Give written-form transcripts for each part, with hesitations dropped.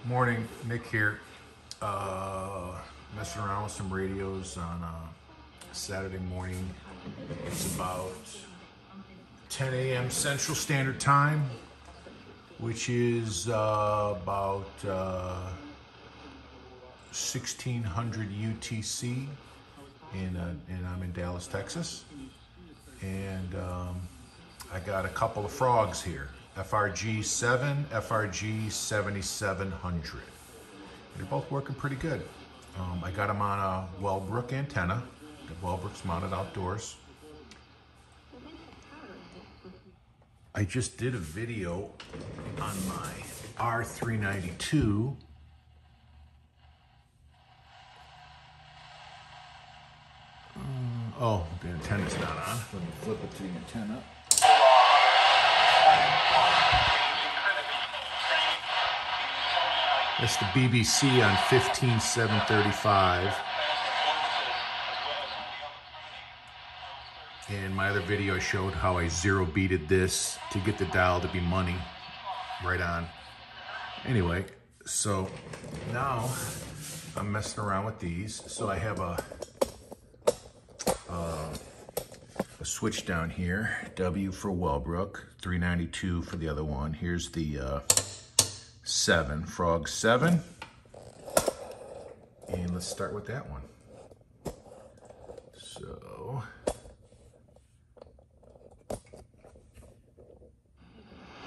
Morning, Nick here. Messing around with some radios on Saturday morning. It's about 10 a.m. Central Standard Time, which is about 1600 UTC, and I'm in Dallas, Texas. And I got a couple of frogs here. FRG 7, FRG 7700. They're both working pretty good. I got them on a Wellbrook antenna. The Wellbrook's mounted outdoors. I just did a video on my R392. Oh, the antenna's not on. Let me flip it to the antenna. That's the BBC on 15735. And my other video showed how I zero beated this to get the dial to be money. Right on. Anyway, so now I'm messing around with these. So I have a switch down here. W for Wellbrook, 392 for the other one. Here's the 7, Frog 7. And let's start with that one. So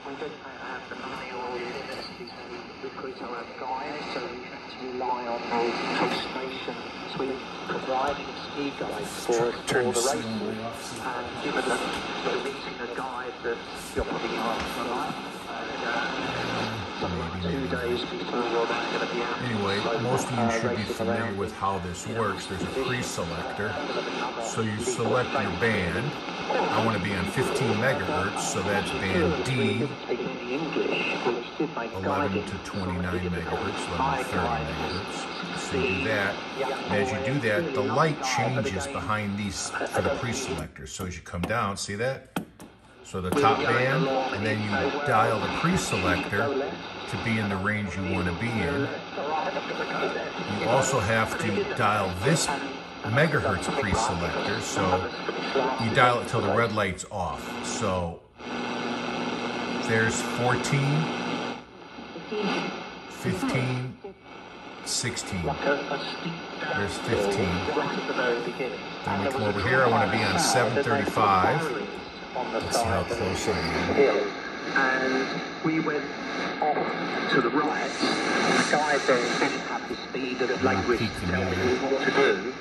we don't have the money or the necessity to recruit our own guys, so we have to rely on the coast stations with providing ski guides for us for the races. And given that we're meeting a guide that you're putting on for life, and 2 days before you're then going to be out. anyway, most of you should be familiar with how this works. There's a pre-selector. So you select your band. I want to be on 15 megahertz, so that's band D, 11 to 29 megahertz, 11 to 30 megahertz. So you do that. And as you do that, the light changes behind these for the pre-selector. So as you come down, see that? So the top band, and then you dial the pre-selector to be in the range you want to be in. You also have to dial this megahertz pre-selector, so you dial it till the red light's off. So there's 14, 15, 16. There's 15. Then we come over here. I want to be on 735. Let's see how close I am. And we went off to the right. The guide then didn't have the speed that the language tells me what to do.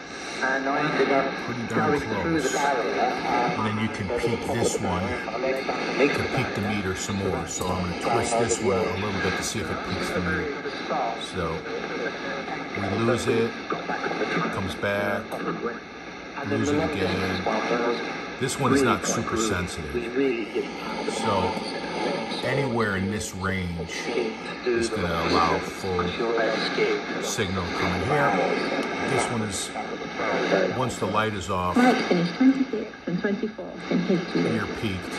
And I ended up going through the barrier. And then you can peak this one to peak the meter some more. So I'm going to twist this one a little bit to see if it peaks the meter. So we lose it, comes back, lose it again. This one is not super sensitive. So anywhere in this range is going to allow full signal coming here. This one is, once the light is off, you're peaked.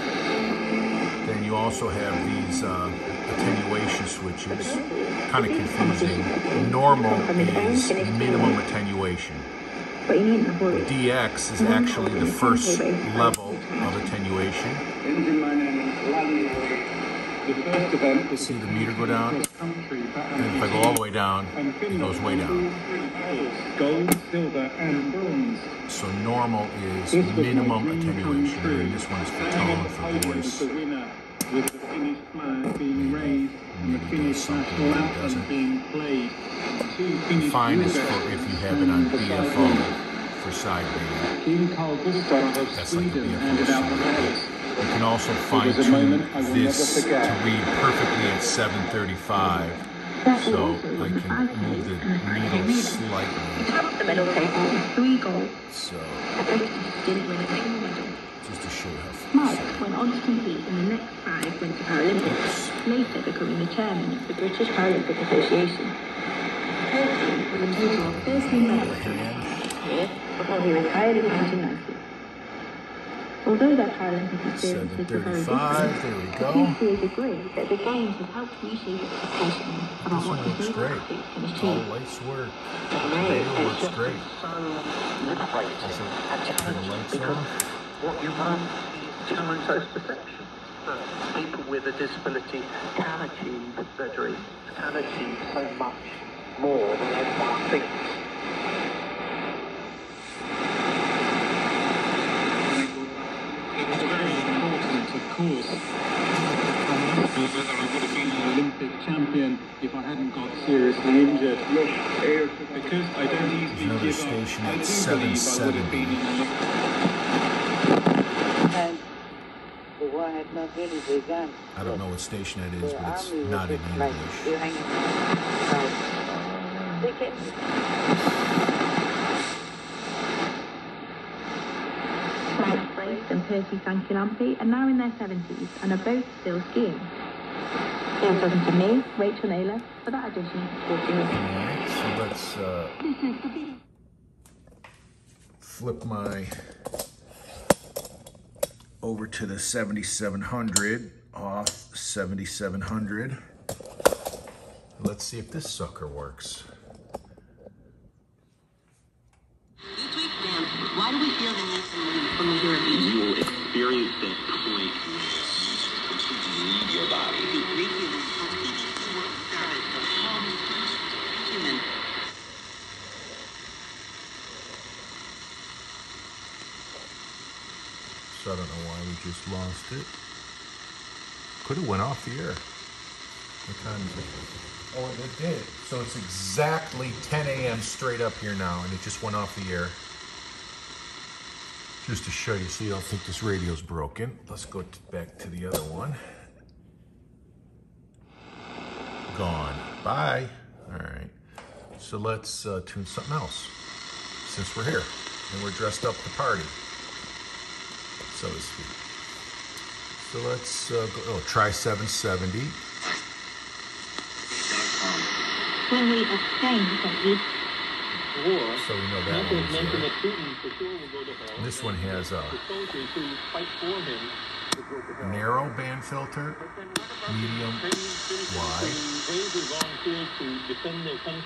Then you also have these attenuation switches, kind of confusing. Normal is minimum attenuation. DX is actually the first level of attenuation. See the meter go down? And if I go all the way down, it goes way down. So normal is minimum attenuation, and this one is for tone, for voice. Maybe does something that it doesn't. Fine is for if you have it on BFO for side radio. That's like the BFO side. You can also fine-tune this to read perfectly at 735, so I can move the needle slightly. So, just to show how Mark went on to compete in the next 5 Winter Paralympics, later becoming the chairman of the British Paralympic Association. With a total of 13 medals before he retired in 1990. Although their Paralympic experiences were very 7:35, different, there we the go. two skiers agree that the Games have helped reshape expectations about This what one looks disabled great. athletes can All achieve. lights work. For me, Video it's works just great. so liberating and Turn the challenging lights because on. what you want is challenge those perceptions. That people with a disability can achieve their dreams, can achieve so much more than everyone thinks. It's very important, of course. I'm not sure whether I would have been an Olympic champion if I hadn't got seriously injured. Because I don't easily Another give station up, at I do believe I would have been an Olympic. And the war had not really begun. I don't know what station it is, The but it's army not was in just like English. behind they can Mike Brace and Percy Sankilampi are now in their 70s and are both still skiing. Here's talking to me, Rachel Naylor, for that edition of Sporting News. Alright, so let's flip my over to the 7700 off 7700. Let's see if this sucker works. This week's dance, why do we feel the need to move when we hear a beat? You will experience that point completely leave your body. The Greek human helps keep the world started for home human. So I don't know why we just lost it. Could have went off the air. What time is it? Oh, it did. So it's exactly 10 a.m. straight up here now, and it just went off the air. Just to show you, so you don't think this radio's broken. Let's go back to the other one. Gone. Bye. All right. So let's tune something else, since we're here and we're dressed up to party, so to speak. So let's try 770. When we abstain from these So we know that one is there. This one has a narrow band filter, medium, wide.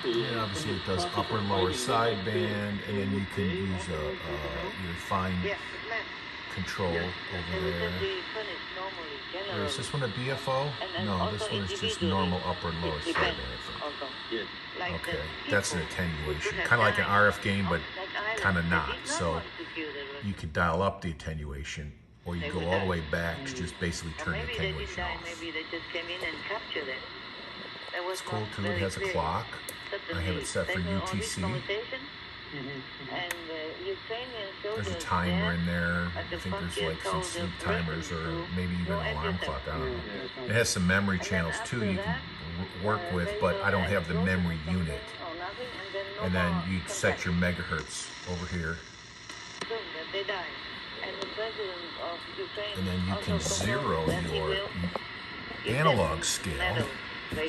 And obviously it does upper and lower side band, and then you can use your fine control over there. Or is this one a BFO? No, this one is just normal upper and lower side band. Okay, that's an attenuation. Kind of like an RF gain, but kind of not. So you could dial up the attenuation, or you go all the way back to just basically turn the attenuation off. maybe they just came in and captured it. It's cool too. It has a clock. I have it set for UTC. And There's a timer in there. I think there's like some sleep timers or maybe even an alarm clock. I don't know. It has some memory channels too you can work with, but I don't have the memory unit. And then you set your megahertz over here. And then you can zero your analog scale.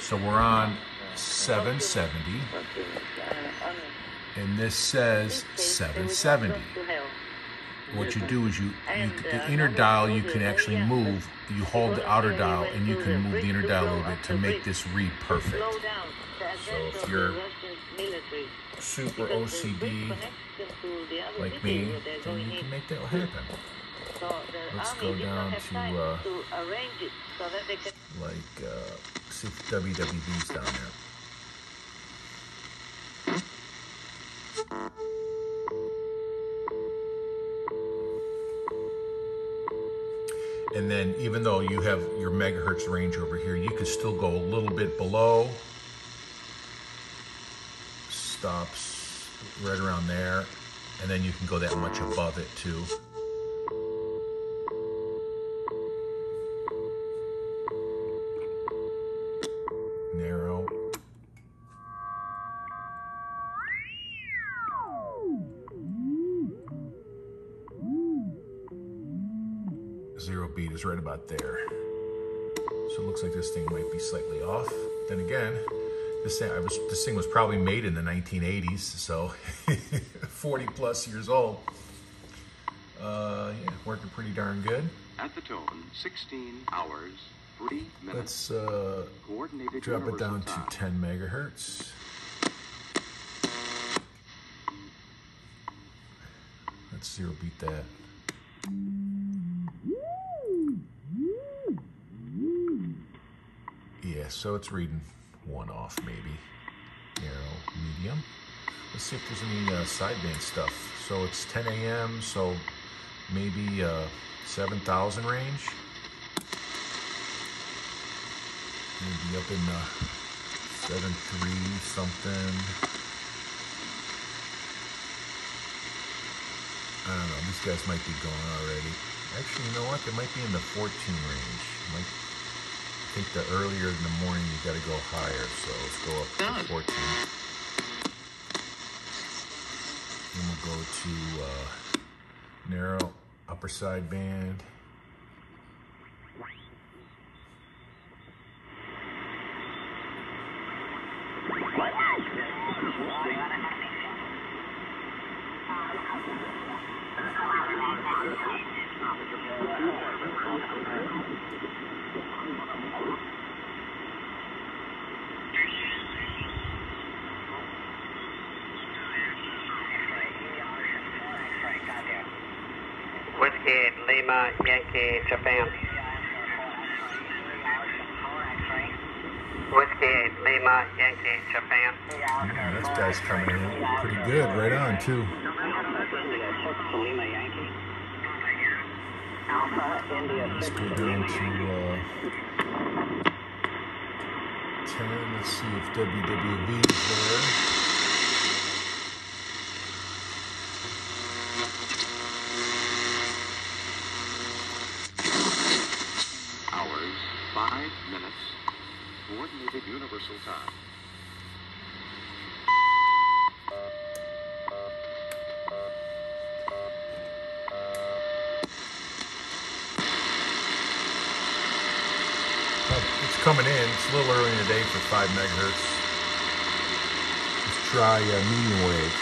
So we're on 770. And this says 770. What you do is the inner dial you can actually move. You hold the outer dial and you can move the inner dial a little bit to make this read perfect. So if you're super OCD like me, then you can make that happen. Let's go down to see if WWD's down there. And then even though you have your megahertz range over here, you can still go a little bit below. Stops right around there. And then you can go that much above it too. Narrow. Zero beat is right about there. So it looks like this thing might be slightly off. Then again, this thing was probably made in the 1980s, so 40 plus years old. Yeah, working pretty darn good. At the tone, 16 hours, 3 minutes. Let's Coordinated drop it down universal to 10 megahertz. Let's zero beat that. Yeah, so it's reading 1 off maybe. Narrow, medium. Let's see if there's any sideband stuff. So it's 10 a.m., so maybe 7,000 range. Maybe up in 7.3 something. I don't know, these guys might be going already. Actually, you know what? They might be in the 14 range. I think the earlier in the morning you got to go higher, so let's go up to 14. Then we'll go to narrow upper side band. Whiskey Lima Yankee Japan. Whiskey Lima Yankee Japan. Yeah, this guy's coming in pretty good, right on too. Let's go down to 10. Let's see if WWV is there. hours, 5 minutes. Coordinated universal time. It's coming in. It's a little early in the day for 5 megahertz. Let's try medium wave.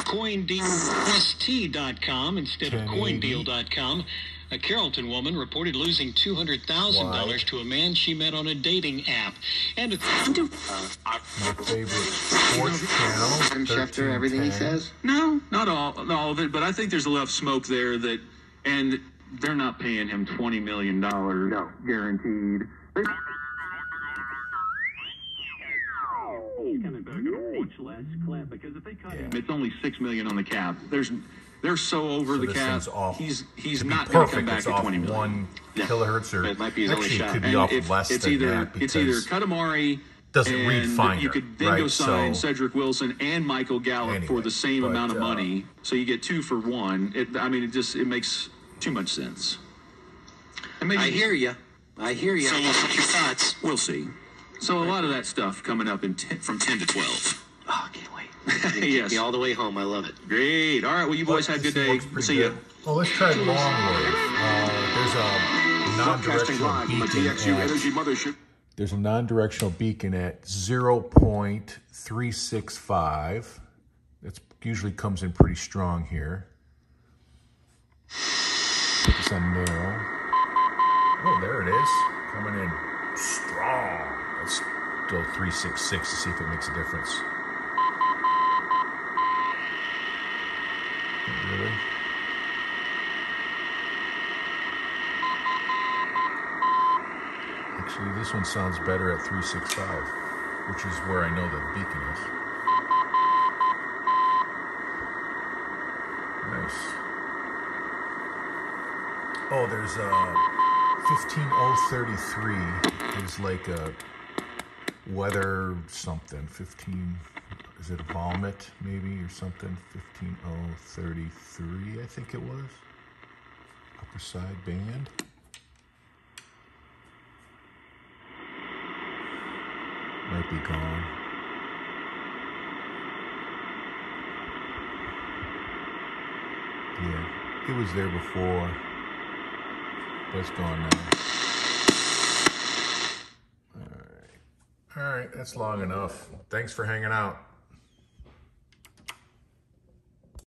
CoinDealST.com instead of CoinDeal.com. A Carrollton woman reported losing $200,000 to a man she met on a dating app. And my favorite sports channel. Adam Schefter, everything he says? No, not all of it, but I think there's enough smoke there that, and they're not paying him $20 million guaranteed. He's coming back at a much less clip because if they cut him, it's only $6 million on the cap. They're so over the cap. He's not going to come back at 20 million. 1 kilohertz, or it might be his only actually shot. it could be And off if less it's than either that because it's either cut Amari, doesn't read and finer, you could then right? go sign So, Cedric Wilson and Michael Gallup for the same amount of money, so you get 2 for 1. It makes too much sense. I hear you. So what's your thoughts? We'll see. So a lot of that stuff coming up from 10 to 12. Oh, I can't wait. Yes. All the way home. I love it. Great. All right. Well, you boys had a good day. We'll see you. Well, let's try long wave. There's a non-directional beacon at, there's a non-directional beacon at 0.365. That usually comes in pretty strong here. Put this on narrow. Oh, there it is. Coming in strong. Let's go 366 to see if it makes a difference. Really? Actually, this one sounds better at 365, which is where I know the beacon is. Nice. Oh, there's 15033 is like a weather something. 15, is it a vomit maybe or something? 15033, I think it was. Upper side band. Might be gone. Yeah, it was there before, but it's gone now. All right, that's long enough. Thanks for hanging out.